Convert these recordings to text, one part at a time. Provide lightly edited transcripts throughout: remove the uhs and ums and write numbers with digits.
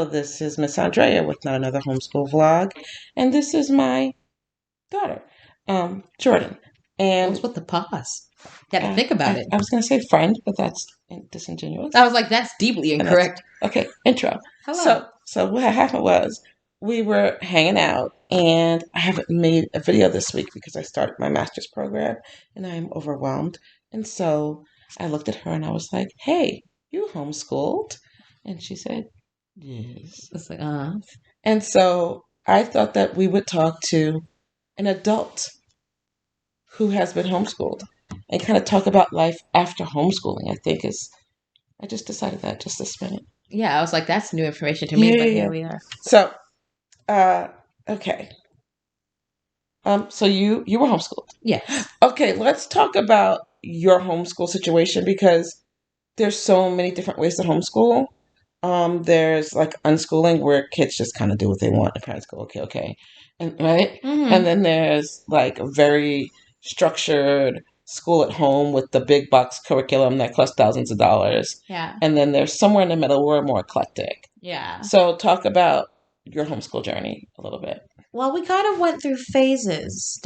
this is Miss Andrea with Not Another Homeschool Vlog, and this is my daughter, Jordan. And what's with the pause? You had to think about it. I was going to say friend, but that's disingenuous. I was like, that's deeply incorrect. Okay, intro. Hello. So what happened was we were hanging out, and I haven't made a video this week because I started my master's program, and I'm overwhelmed. And so I looked at her, and I was like, "Hey, you homeschooled?" And she said, "Yes." It's like, And so I thought that we would talk to an adult who has been homeschooled and kind of talk about life after homeschooling. I just decided that just this minute. Yeah, I was like, that's new information to me, but here we are. So, okay. So you were homeschooled. Yeah. Okay, let's talk about your homeschool situation because there's so many different ways to homeschool. There's like unschooling where kids just kind of do what they want. The parents go, okay, and right. Mm-hmm. And then there's like a very structured school at home with the big box curriculum that costs thousands of dollars. Yeah. And then there's somewhere in the middle where we're more eclectic. Yeah. So talk about your homeschool journey a little bit. Well, we kind of went through phases.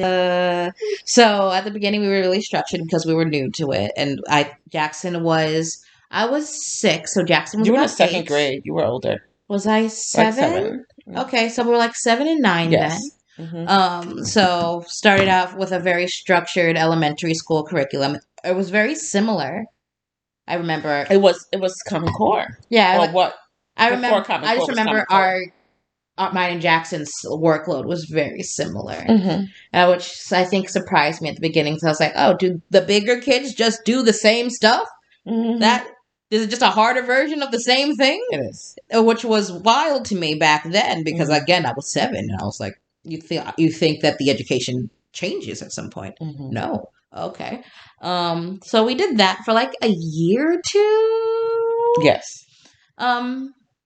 So at the beginning, we were really structured because we were new to it, and I was 6, so Jackson was You were in about the second 8. grade. You were older. Was I 7? Like 7. Okay, so we were like 7 and 9 Yes. then. Mm-hmm. So started out with a very structured elementary school curriculum. It was very similar. I remember It was Common Core. Yeah. Or what? I just remember our mine and Jackson's workload was very similar, mm-hmm. Which I think surprised me at the beginning. So I was like, "Oh, do the bigger kids just do the same stuff? Mm-hmm. That is it just a harder version of the same thing?" It is, which was wild to me back then because again, I was 7, and I was like, "You think that the education changes at some point?" Mm-hmm. No, okay. So we did that for like a year or 2. Yes.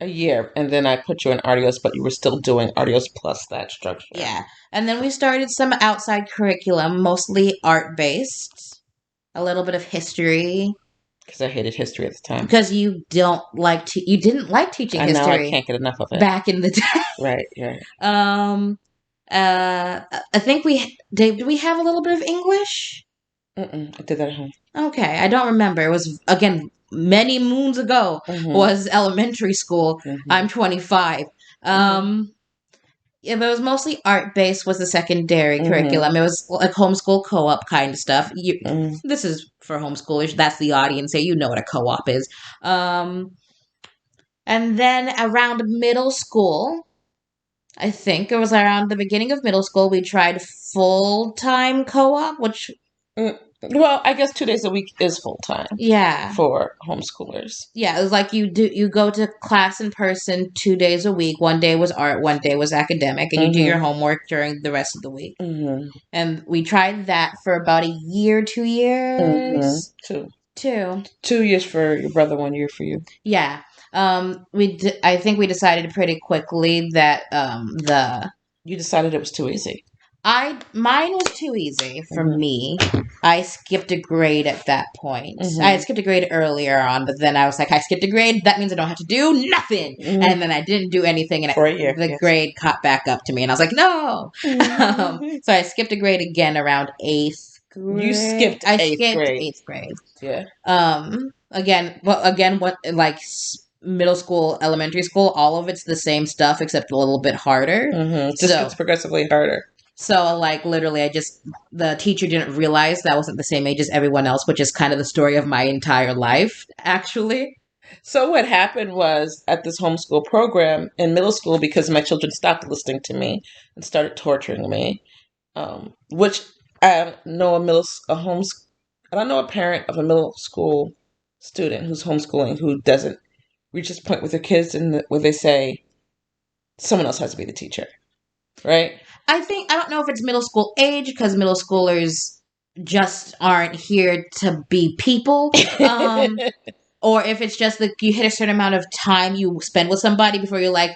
A year, and then I put you in Artios, but you were still doing Artios plus that structure. Yeah, and then we started some outside curriculum, mostly art-based, a little bit of history. Because I hated history at the time. Because you didn't like teaching history. I know, I can't get enough of it. Back in the day. Right. I think did we have a little bit of English? I did that at home. Okay, I don't remember. It was, again, many moons ago, was elementary school. I'm 25. Yeah, but it was mostly art-based was the secondary curriculum. It was like homeschool co-op kind of stuff. This is for homeschoolers. That's the audience here. You know what a co-op is. And then around middle school, I think it was around the beginning of middle school, we tried full-time co-op, which... Well, I guess 2 days a week is full time. Yeah. For homeschoolers. Yeah, it was like you go to class in person 2 days a week. 1 day was art, 1 day was academic, and you do your homework during the rest of the week. And we tried that for about a year, 2 years. 2. 2 years for your brother, 1 year for you. Yeah. I think we decided pretty quickly that You decided it was too easy. Mine was too easy for me. I skipped a grade at that point. I had skipped a grade earlier on, but then I was like, I skipped a grade. That means I don't have to do nothing. And then I didn't do anything, and for a year, the grade caught back up to me, and I was like, no. So I skipped a grade again around 8th grade. You skipped I 8th skipped grade. 8th grade. Yeah. Again, what like middle school, elementary school, all of it's the same stuff except a little bit harder. Just gets progressively harder. So, like, literally, the teacher didn't realize that I wasn't the same age as everyone else, which is kind of the story of my entire life, actually. So what happened was, at this homeschool program in middle school, because my children stopped listening to me and started torturing me, which I know I don't know a parent of a middle school student who's homeschooling who doesn't reach this point with their kids where they say, someone else has to be the teacher, right? I don't know if it's middle school age, because middle schoolers just aren't here to be people. Or if it's just that you hit a certain amount of time you spend with somebody before you're like,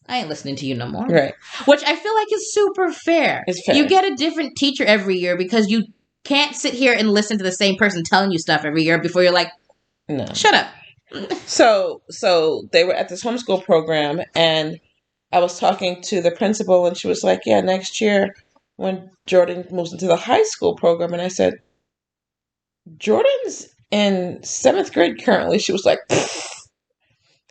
I ain't listening to you no more. Right. Which I feel like is super fair. It's fair. You get a different teacher every year because you can't sit here and listen to the same person telling you stuff every year before you're like, no, shut up. So they were at this homeschool program, and I was talking to the principal, and she was like, "Yeah, next year when Jordan moves into the high school program," and I said, "Jordan's in seventh grade currently." She was like,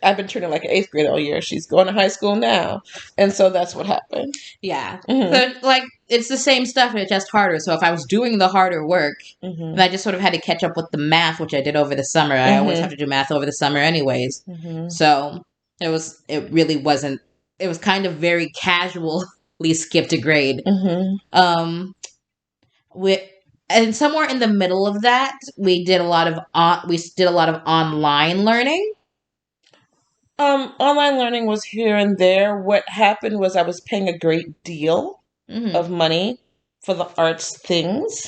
"I've been treating like an eighth grade all year. She's going to high school now," and so that's what happened. Yeah. So, like, it's the same stuff, it's just harder. So if I was doing the harder work, and I just sort of had to catch up with the math, which I did over the summer. I always have to do math over the summer anyways. So it really wasn't, it was kind of very casually skipped a grade. And somewhere in the middle of that, we did a lot of online learning. Online learning was here and there. What happened was I was paying a great deal of money for the arts things.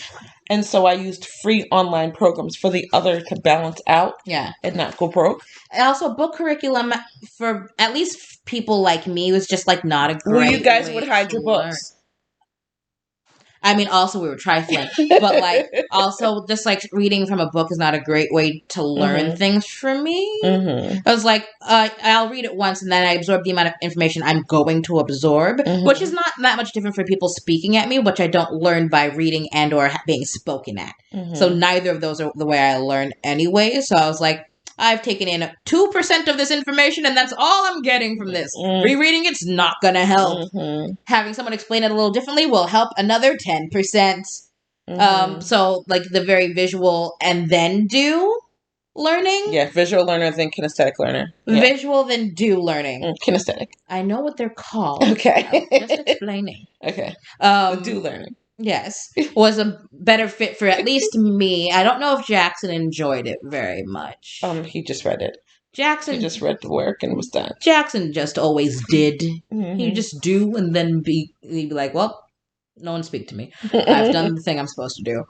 And so I used free online programs for the other to balance out and not go broke. And also, book curriculum for at least people like me was just like not a great. Well, you guys would hide your books. I mean, also we were trifling, but like also just like reading from a book is not a great way to learn things for me. I was like, I'll read it once and then I absorb the amount of information I'm going to absorb, which is not that much different for people speaking at me, which I don't learn by reading and or being spoken at. So neither of those are the way I learn anyway. So I was like, I've taken in 2% of this information and that's all I'm getting from this. Rereading it's not going to help. Having someone explain it a little differently will help another 10%. So like the very visual and then do learning. Yeah, visual learner then kinesthetic learner. Yeah. Visual then do learning. Kinesthetic. I know what they're called. Okay. Just explaining. Okay. The do learning. Yes, was a better fit for at least me. I don't know if Jackson enjoyed it very much. He just read it. Jackson he just read the work and was done. Jackson just always did. He just do and then he'd be like, "Well, no one speak to me. I've done the thing I'm supposed to do."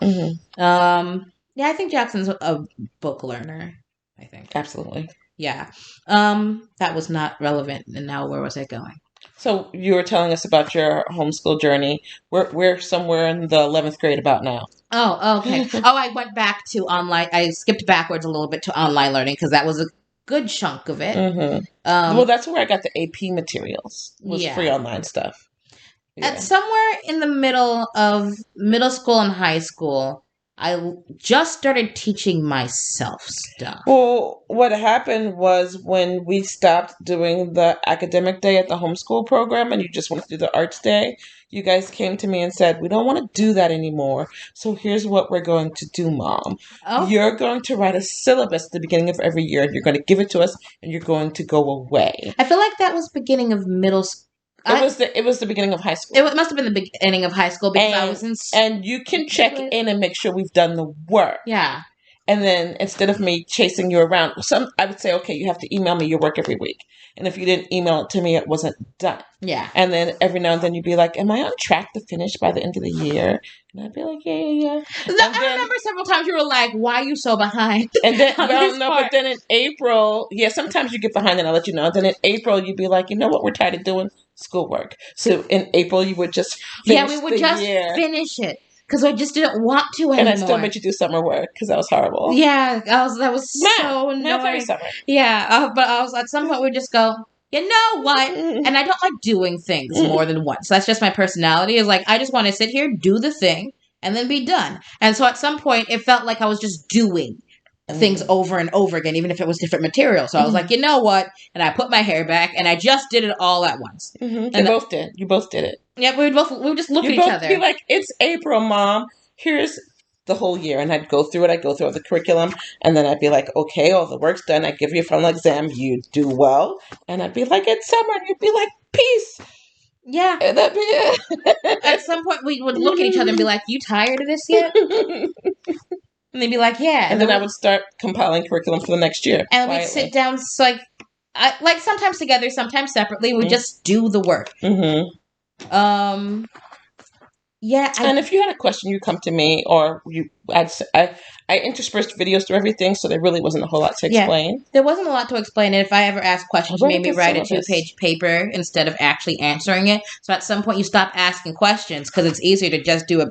Yeah, I think Jackson's a book learner. I think absolutely. Yeah. That was not relevant. And now where was I going? So you were telling us about your homeschool journey. We're somewhere in the 11th grade about now. Oh, okay. I went back to online. I skipped backwards a little bit to online learning because that was a good chunk of it. Well, that's where I got the AP materials. Was free online stuff. Yeah. At somewhere in the middle of middle school and high school, I just started teaching myself stuff. Well, what happened was when we stopped doing the academic day at the homeschool program and you just wanted to do the arts day, you guys came to me and said, "We don't want to do that anymore. So here's what we're going to do, Mom. You're going to write a syllabus at the beginning of every year and you're going to give it to us and you're going to go away." I feel like that was beginning of middle school. It was the beginning of high school. It must have been the beginning of high school because I was in. And you can check in and make sure we've done the work. Yeah. And then instead of me chasing you around, I would say, "Okay, you have to email me your work every week." And if you didn't email it to me, it wasn't done. Yeah. And then every now and then you'd be like, "Am I on track to finish by the end of the year?" And I'd be like, "Yeah. I remember several times you were like, "Why are you so behind?" And then, but then in April, sometimes you get behind and I'll let you know. And then in April, you'd be like, "You know what? We're tired of doing schoolwork." So in April, you would just finish we would just finish it. Because I just didn't want to anymore. And I still made you do summer work because that was horrible. Yeah, that was so annoying. Math every summer. Yeah, but I was at some point we'd just go, "You know what?" And I don't like doing things more than once. That's just my personality. Is like I just want to sit here, do the thing, and then be done. And so at some point it felt like I was just doing things over and over again, even if it was different material. So I was like, "You know what?" And I put my hair back and I just did it all at once. And both did. You both did it. Yeah, we would just look at each other. Be like, "It's April, Mom. Here's the whole year." And I'd go through it. I'd go through all the curriculum. And then I'd be like, "Okay, all the work's done. I give you a final exam. You do well." And I'd be like, "It's summer." And you'd be like, "Peace." Yeah. And that'd be it. At some point, we would look at each other and be like, "You tired of this yet?" And they'd be like, "Yeah." And then I would start compiling curriculum for the next year. And we'd sit down, like sometimes together, sometimes separately. We just do the work. Yeah. And if you had a question, you come to me, or I interspersed videos through everything, so there really wasn't a whole lot to explain. There wasn't a lot to explain, and if I ever asked questions, you made me write a 2-page paper instead of actually answering it. So at some point, you stop asking questions because it's easier to just do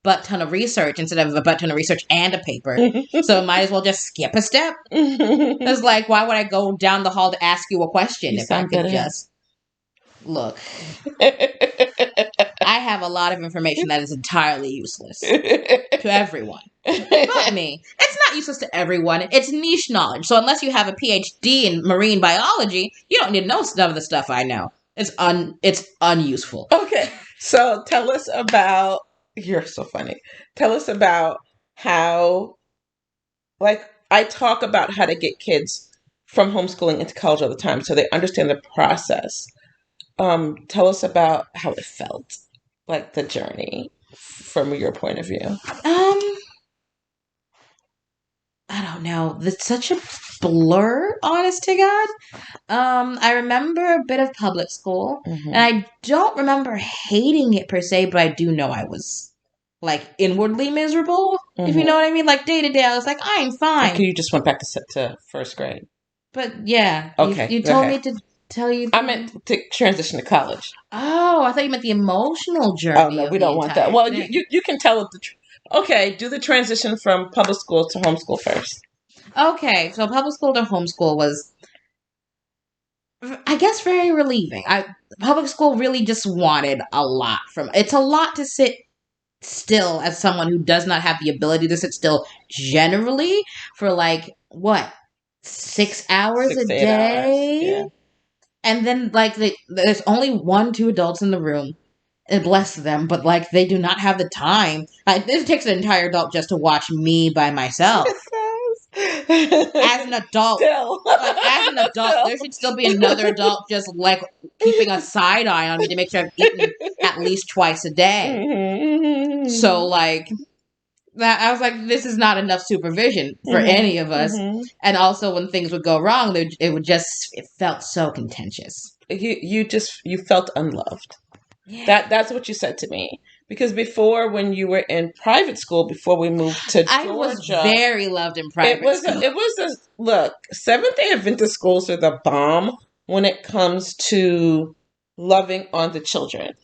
butt ton of research instead of a butt ton of research and a paper. So might as well just skip a step. It's like, why would I go down the hall to ask you a question if I could just look? I have a lot of information that is entirely useless to everyone. But me. It's not useless to everyone. It's niche knowledge. So unless you have a PhD in marine biology, you don't need to know some of the stuff I know. It's unuseful. Okay. So tell us about, you're so funny. Tell us about how, like, I talk about how to get kids from homeschooling into college all the time so they understand the process. Tell us about how it felt, like the journey from your point of view. I don't know. It's such a blur, honest to God. I remember a bit of public school, and I don't remember hating it per se, but I do know I was like inwardly miserable, if you know what I mean. Like day to day, I was like, I'm fine. Okay, you just went back to first grade. But yeah, okay, you told me to tell you. I meant to transition to college. Oh, I thought you meant the emotional journey. Oh no, we don't want that. Well, you can tell it. Okay, do the transition from public school to homeschool first. Okay, so public school to homeschool was, I guess, very relieving. Public school really just wanted a lot from. It's a lot to sit still as someone who does not have the ability to sit still generally for like what 6 hours a day. Yeah. And then like there's only 1-2 adults in the room. And bless them, but like they do not have the time. This takes an entire adult just to watch me by myself. As an adult, there should still be another adult just like keeping a side eye on me to make sure I've eaten at least twice a day. So like that, I was like, this is not enough supervision for any of us. And also, when things would go wrong, it felt so contentious. You felt unloved. Yeah. That's what you said to me. Because before, when you were in private school, before we moved to Georgia, I was very loved in private school. Look, Seventh-day Adventist schools are the bomb when it comes to loving on the children.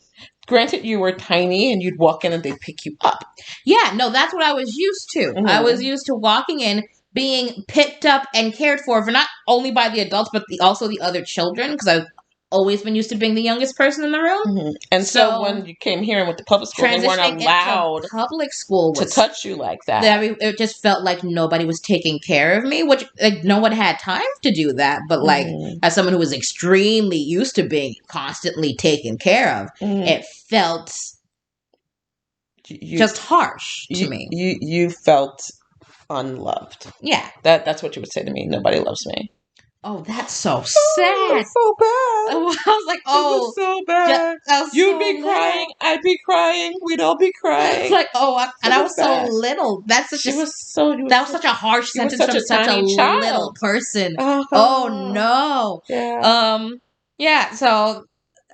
Granted, you were tiny and you'd walk in and they'd pick you up. Yeah, no, that's what I was used to. I was used to walking in, being picked up and cared for not only by the adults, but also the other children, because I've always been used to being the youngest person in the room. And so when you came here and went to public school, they weren't allowed public school to touch you like that. It just felt like nobody was taking care of me, which like no one had time to do that. But like as someone who was extremely used to being constantly taken care of, it felt just harsh to me. You felt unloved. Yeah. That's what you would say to me. Nobody loves me. Oh, that's so sad. That's so bad. I was like, oh. It was so bad. You'd be crying. I'd be crying. We'd all be crying. It's like, I was so little. That was such a harsh sentence from such a little person. Oh, no. Yeah. Yeah, so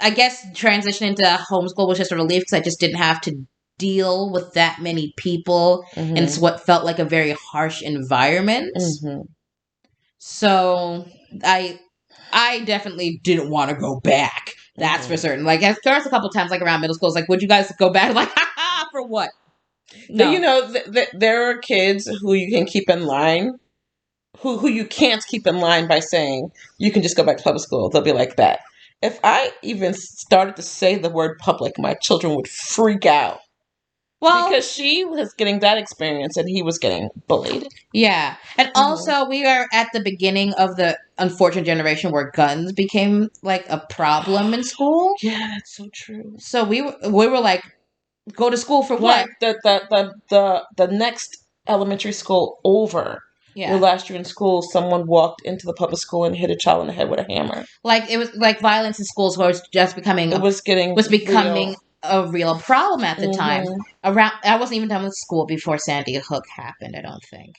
I guess transitioning to homeschool was just a relief because I just didn't have to deal with that many people. And it's what felt like a very harsh environment. So I definitely didn't want to go back. That's for certain. Like, there was a couple times, like around middle school, it's like, would you guys go back? Like, for what? No. You know, there are kids who you can keep in line, who you can't keep in line by saying you can just go back to public school. They'll be like that. If I even started to say the word public, my children would freak out. Well, because she was getting that experience and he was getting bullied. Yeah. And also, we are at the beginning of the unfortunate generation where guns became like a problem in school. Yeah, that's so true. So we were like, go to school for what? The next elementary school over. Yeah. Your last year in school, someone walked into the public school and hit a child in the head with a hammer. Like, it was like violence in schools was just becoming real. A real problem at the time. I wasn't even done with school before Sandy Hook happened, I don't think.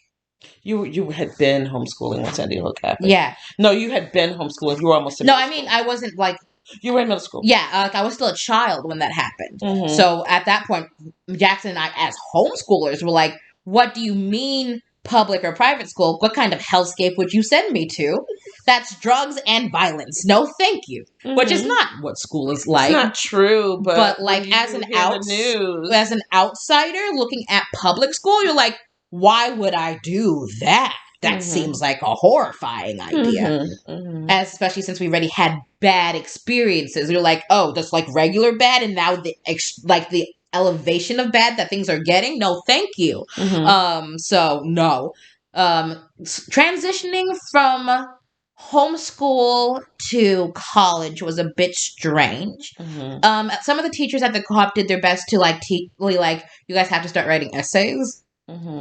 You had been homeschooling when Sandy Hook happened. Yeah. No, you had been homeschooling. You were almost in middle school. I wasn't like... You were in middle school. Yeah, I was still a child when that happened. So at that point, Jackson and I, as homeschoolers, were like, what do you mean public or private school? What kind of hellscape would you send me to? That's drugs and violence. No, thank you. Which is not what school is like. It's not true, but like as an outsider looking at public school, you're like, why would I do that? That seems like a horrifying idea. Especially since we already had bad experiences. You're like, oh, just like regular bad, and now the elevation of bad that things are getting. No, thank you. So no. Transitioning from homeschool to college was a bit strange. Some of the teachers at the co-op did their best to you guys have to start writing essays.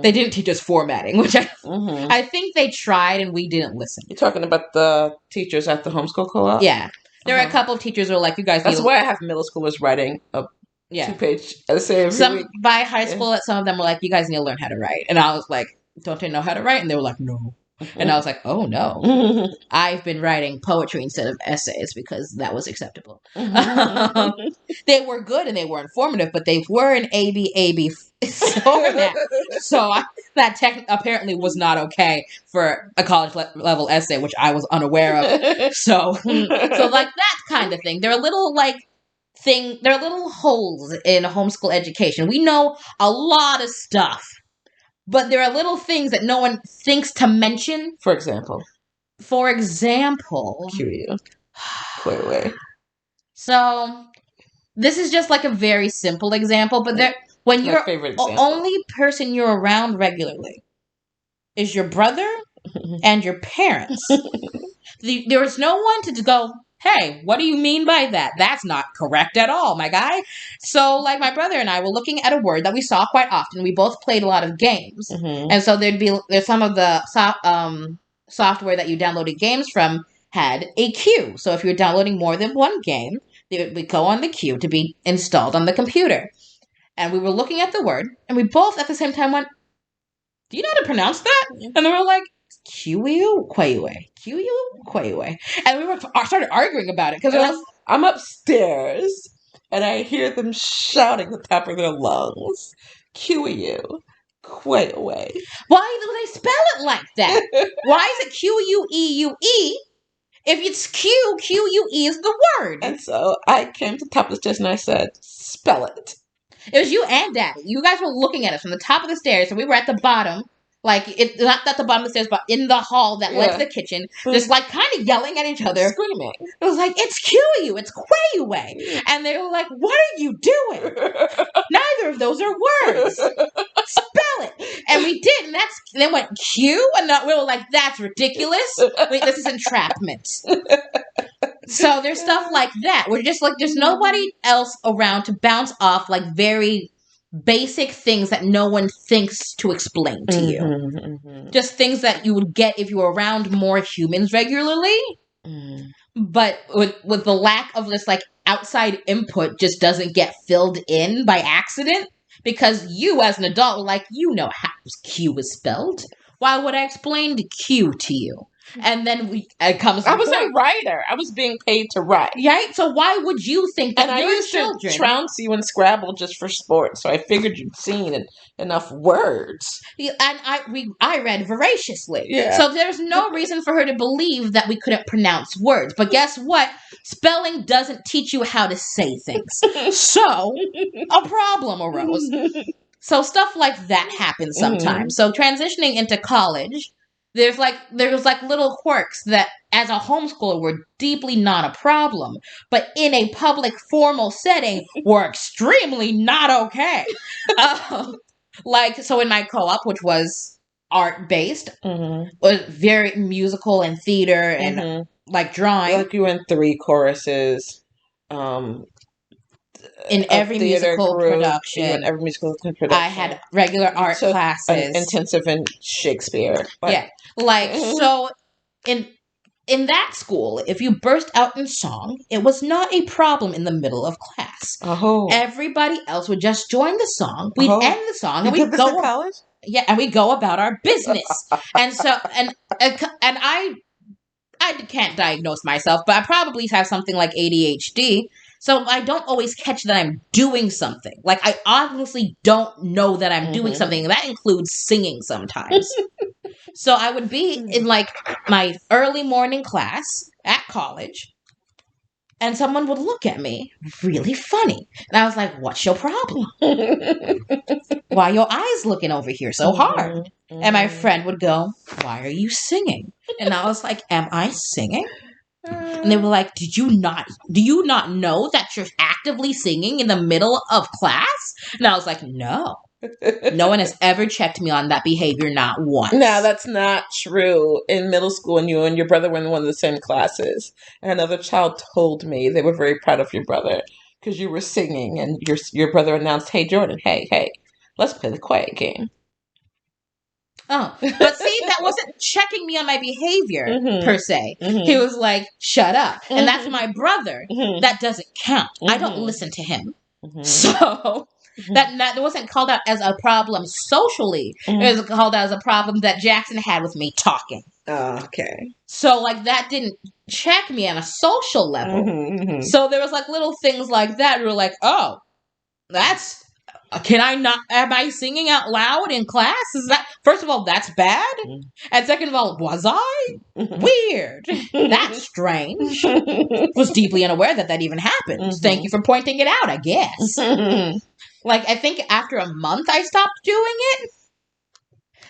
They didn't teach us formatting, which I think they tried and we didn't listen. You're talking about the teachers at the homeschool co-op? Yeah. There were a couple of teachers who were like, you guys That's why I have middle schoolers writing a 2-page essay every week. By high school, some of them were like, you guys need to learn how to write. And I was like, don't they know how to write? And they were like, no. And I was like, oh no. I've been writing poetry instead of essays because that was acceptable. They were good and they were informative, but they were an AB format. So that apparently was not okay for a college level essay, which I was unaware of. So like that kind of thing. There are little there are little holes in homeschool education. We know a lot of stuff. But there are little things that no one thinks to mention. For example. QU. Wait, wait. So, this is just like a very simple example, but when you're the only person you're around regularly is your brother and your parents. There's no one to go, hey, what do you mean by that? That's not correct at all, my guy. So, like, my brother and I were looking at a word that we saw quite often. We both played a lot of games. And so there's some of the software that you downloaded games from had a queue. So if you're downloading more than one game, it would go on the queue to be installed on the computer. And we were looking at the word, and we both at the same time went, do you know how to pronounce that? And they were like, QU Quayue. And we started arguing about it because I'm upstairs and I hear them shouting at the top of their lungs. QU Quayue. Why do they spell it like that? Why is it QUEUE? If it's QUE is the word. And so I came to the top of the stairs and I said, spell it. It was you and Daddy. You guys were looking at us from the top of the stairs, and we were at the bottom. Like, not at the bottom of the stairs, but in the hall that led to the kitchen. Just, like, kind of yelling at each other. Screaming. It was like, it's QU, it's Quayue. And they were like, what are you doing? Neither of those are words. Spell it. And we did, and then went Q, and we were like, that's ridiculous. Wait, this is entrapment. So there's stuff like that. We're just like, there's nobody else around to bounce off, like, very basic things that no one thinks to explain to you. Just things that you would get if you were around more humans regularly. But with the lack of this like outside input just doesn't get filled in by accident because you as an adult were like, you know how Q is spelled. Why would I explain the Q to you? And then I was a writer. I was being paid to write. Right? So why would you think that your children... to trounce you in Scrabble just for sport, so I figured you'd seen enough words. And I read voraciously. Yeah. So there's no reason for her to believe that we couldn't pronounce words. But guess what? Spelling doesn't teach you how to say things. So a problem arose. So stuff like that happens sometimes. So transitioning into college... There's little quirks that, as a homeschooler, were deeply not a problem, but in a public formal setting, were extremely not okay. So in my co-op, which was art-based, was very musical and theater and like drawing. Like you in 3 choruses. In every musical production. In every musical production. I had regular art classes. Intensive in Shakespeare. So in that school, if you burst out in song, it was not a problem in the middle of class. Everybody else would just join the song. We'd end the song and we'd go. College? Yeah, and we go about our business. And so and I can't diagnose myself, but I probably have something like ADHD. So I don't always catch that I'm doing something. Like, I obviously don't know that I'm doing something. That includes singing sometimes. So I would be in like my early morning class at college, and someone would look at me really funny. And I was like, what's your problem? Why are your eyes looking over here so hard? And my friend would go, why are you singing? And I was like, am I singing? And they were like, do you not know that you're actively singing in the middle of class? And I was like, no. No one has ever checked me on that behavior, not once. No, that's not true. In middle school, and you and your brother were in one of the same classes, and another child told me they were very proud of your brother because you were singing, and your brother announced, "Hey, Jordan, hey, let's play the quiet game." Oh, but see, that wasn't checking me on my behavior per se. He was like, shut up. And that's my brother. That doesn't count. I don't listen to him. So that wasn't called out as a problem socially. It was called out as a problem that Jackson had with me talking. Okay. So like that didn't check me on a social level. So there was like little things like that. We were like, oh, that's... Can I not? Am I singing out loud in class? Is that, first of all, that's bad? And second of all, was I? Weird. That's strange. Was deeply unaware that even happened. Thank you for pointing it out, I guess. Like, I think after a month I stopped doing it.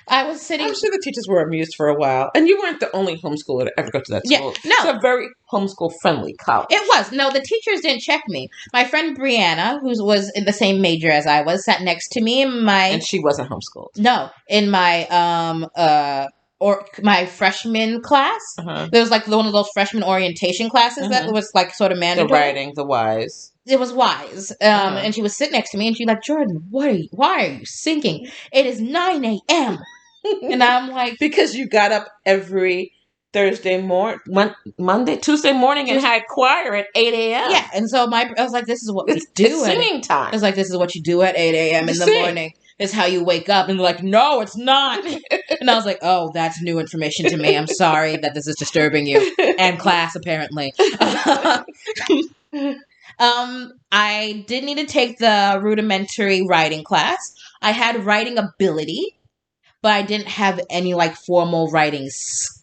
I was sitting... I'm sure the teachers were amused for a while. And you weren't the only homeschooler to ever go to that school. Yeah, no. It's a very homeschool-friendly college. It was. No, the teachers didn't check me. My friend Brianna, who was in the same major as I was, sat next to me in my... And she wasn't homeschooled. No. In my my freshman class. There was like one of those freshman orientation classes that was like sort of mandatory. The writing, the wise. It was wise. And she was sitting next to me and she's like, Jordan, why are you singing? It is 9 a.m. And I'm like... Because you got up every Tuesday morning and had choir at 8 a.m. Yeah, and so I was like, this is what we do. It's singing time. I was like, this is what you do at 8 a.m. in the morning. It's how you wake up. And they're like, no, it's not. And I was like, oh, that's new information to me. I'm sorry that this is disturbing you. And class, apparently. I did need to take the rudimentary writing class. I had writing ability, but I didn't have any like formal writing skills.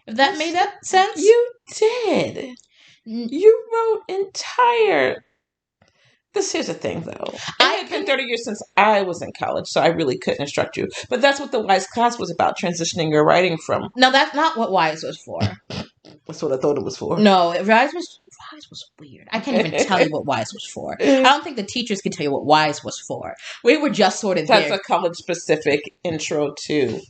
If that made that sense. You did. You wrote entire... Here's the thing, though. It had been 30 years since I was in college, so I really couldn't instruct you. But that's what the WISE class was about, transitioning your writing from... No, that's not what WISE was for. That's what I thought it was for. No, WISE was weird. I can't even tell you what WISE was for. I don't think the teachers can tell you what WISE was for. We were just sort of That's there. a college-specific intro to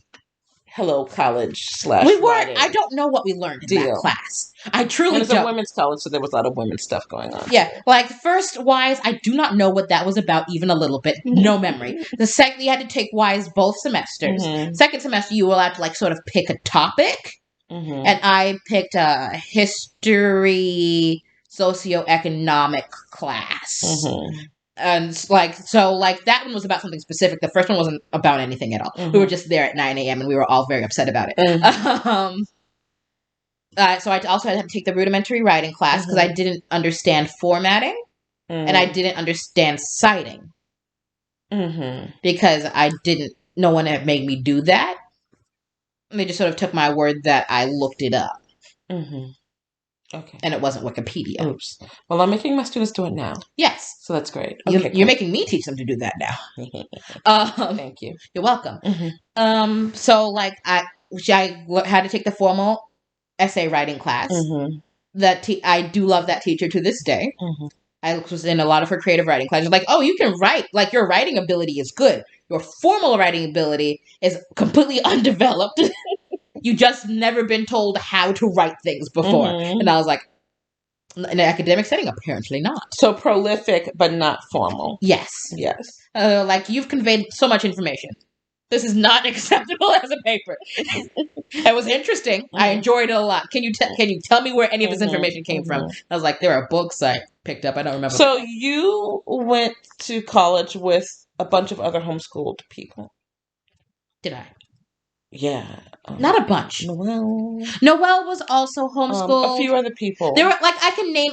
Hello College / We weren't. writing. I don't know what we learned in that class. I truly don't. It was a women's college, so there was a lot of women's stuff going on. Yeah, like first WISE, I do not know what that was about even a little bit. No memory. The second, you had to take WISE both semesters. Second semester, you were allowed to like sort of pick a topic. And I picked a history, socioeconomic class. And like, so like that one was about something specific. The first one wasn't about anything at all. We were just there at 9 a.m. and we were all very upset about it. So I also had to take the rudimentary writing class because I didn't understand formatting and I didn't understand citing because no one had made me do that. And they just sort of took my word that I looked it up. Okay. And it wasn't Wikipedia. Oops. Well, I'm making my students do it now. Yes. So that's great. Okay, you're making me teach them to do that now. Thank you. You're welcome. So like I had to take the formal essay writing class. I do love that teacher to this day. I was in a lot of her creative writing classes. Like, oh, you can write. Like, your writing ability is good. Your formal writing ability is completely undeveloped. You just never been told how to write things before. And I was like, in an academic setting, apparently not. So prolific, but not formal. Yes. Like, you've conveyed so much information. This is not acceptable as a paper. It was interesting. I enjoyed it a lot. Can you tell me where any of this information came from? I was like, there are books I picked up. I don't remember. So you went to college with a bunch of other homeschooled people. Did I? Yeah. Not a bunch. Noelle was also homeschooled. A few other people. There were I can name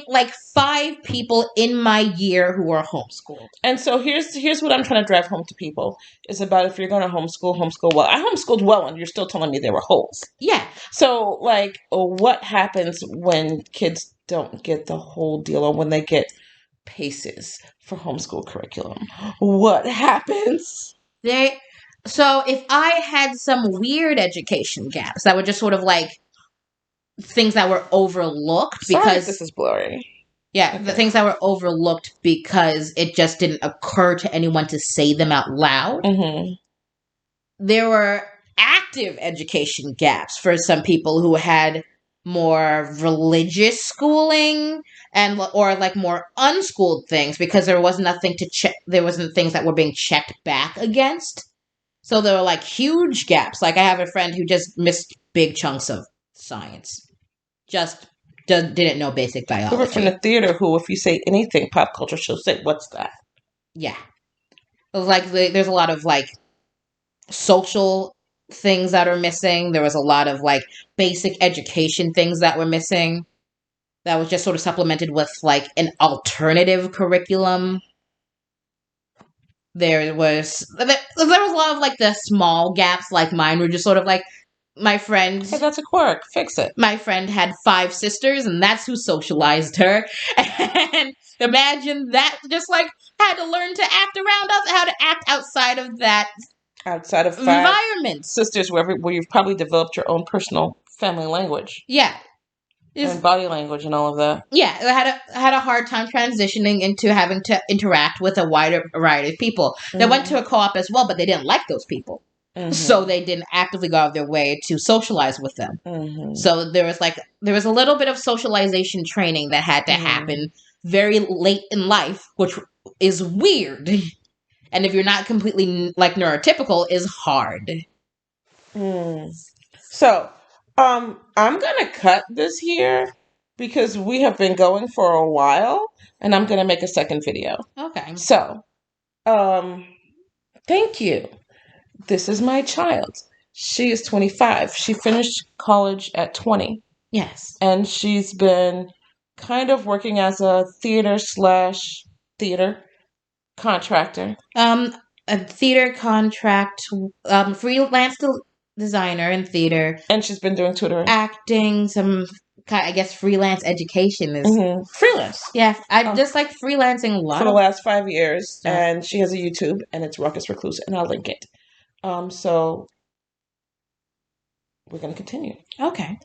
5 people in my year who were homeschooled. And so here's what I'm trying to drive home to people. It's about if you're going to homeschool well. I homeschooled well, and you're still telling me there were holes. Yeah. So what happens when kids don't get the whole deal, or when they get PACEs for homeschool curriculum? What happens? So if I had some weird education gaps that were just sort of things that were overlooked Sorry because if this is blurry. Yeah, okay. The things that were overlooked because it just didn't occur to anyone to say them out loud. Mm-hmm. There were active education gaps for some people who had more religious schooling or more unschooled things because there was nothing to check. There wasn't things that were being checked back against. So there were huge gaps. I have a friend who just missed big chunks of science. Just didn't know basic biology. We were from the theater who, if you say anything pop culture, she'll say, "What's that?" Yeah. There's a lot of social things that are missing. There was a lot of basic education things that were missing. That was just sort of supplemented with an alternative curriculum. There was a lot of the small gaps mine were just sort of my friend. Hey, that's a quirk. Fix it. My friend had 5 sisters, and that's who socialized her. And imagine that, just had to learn to act around us, how to act outside of that. Outside of 5 environment. Sisters, where you've probably developed your own personal family language. Yeah. And body language and all of that. Yeah, I had a hard time transitioning into having to interact with a wider variety of people. Mm-hmm. They went to a co-op as well, but they didn't like those people. Mm-hmm. So they didn't actively go out of their way to socialize with them. Mm-hmm. So there was a little bit of socialization training that had to happen very late in life, which is weird. And if you're not completely neurotypical, is hard. So, I'm gonna cut this here because we have been going for a while, and I'm gonna make a second video. Okay. So, thank you. This is my child. She is 25. She finished college at 20. Yes. And she's been kind of working as a theater contractor. A theater contract, freelance designer in theater. And she's been doing tutoring. Acting, some, I guess, freelance education is... Mm-hmm. Freelance. Yeah, I just freelancing a lot. For the last 5 years. Stuff. And she has a YouTube, and it's Ruckus Recluse, and I'll link it. So we're going to continue. Okay.